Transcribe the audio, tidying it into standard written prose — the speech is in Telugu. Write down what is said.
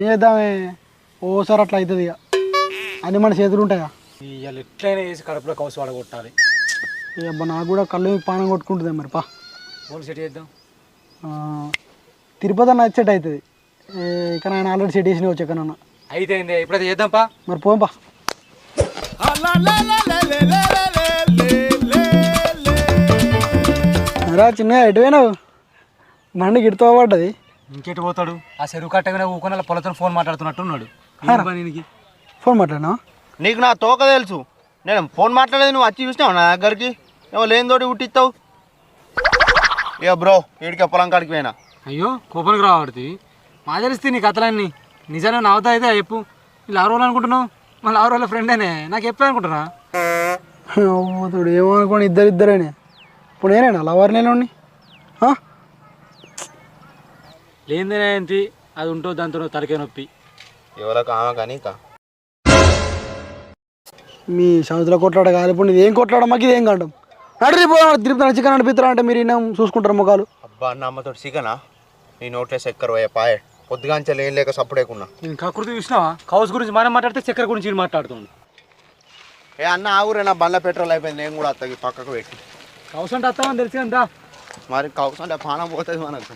ఏం చేద్దామే ఓసారి అట్లా అవుతుంది ఇక అన్ని మన చేతులు ఉంటాయా ఇవాళ ఎట్లయినా వేసి కడుపులో కౌసు వాడగొట్టాలి. అబ్బా నాకు కూడా కళ్ళు పానం కొట్టుకుంటుంది మరి పా ఫోన్ సెట్ చేద్దాం. తిరుపతి అన్న సెట్ అవుతుంది ఇక్కడ ఆయన ఆల్రెడీ సెట్ చేసిన వచ్చి ఎక్కడన్నా అయితే ఇప్పుడైతే చేద్దాంపా. మరి పోంపా. రా చిన్నగా ఎటు పోయినావు బండి గిడుతూ పడ్డది. ఇంకెటు పోతాడు? ఆ చెరువు కట్టగానే ఊకొన పొలతో ఫోన్ మాట్లాడుతున్నట్టున్నాడు. ఫోన్ మాట్లాడినా? నీకు నా తోక తెలుసు. నేను ఫోన్ మాట్లాడేది నువ్వు వచ్చి చూసినావు నా దగ్గరికి. ఏమో లేనితోటి ఉట్టిస్తావు. ఇక బ్రో వీడికి పొలం కాడికి పోయినా. అయ్యో కోపానికి రావడుతుంది. మా తెలిస్తే నీ కథలన్నీ నిజానే నవ్వుతా అయితే చెప్పు. వీళ్ళు 6 రోజులు అనుకుంటున్నావు, మళ్ళీ 6 రోజుల ఫ్రెండేనే నాకు ఎప్పుడు అనుకుంటున్నా. తోడు ఏమనుకోండి ఇద్దరేనే. ఇప్పుడు నేనేనా లవర్ నేను లేనిదేనే ఏంటి అది ఉంటో దాంతో తలకే నొప్పి. ఎవరికి ఆమె కానీ మీ సంవత్సరాల కొట్లాడ కాదు నీదేం కొట్లాడ మాకు ఇదేం కాంటాం. నడిరి తిరుపతి చికెన్ నడిపిస్తారా అంటే మీరు చూసుకుంటారు ముఖాలు. అబ్బా అన్న అమ్మతో చికెనా నీ నోట్లేసి ఎక్కరు పోయా పాయే పొద్దుగాంచెలు ఏం లేక సప్పుడేకున్నా. నేను కకృతి చూసినావా? కౌస్ గురించి మనం మాట్లాడితే చక్కెర గురించి మాట్లాడుతుంది. ఏ అన్న ఆగురే నా బండ్ల పెట్రోల్ అయిపోయింది. నేను కూడా అత్తకి పక్కకు పెట్టి కౌస్ అంటే వస్తామని తెలిసి అంతా మరి కౌసం పానం పోతుంది మనకు.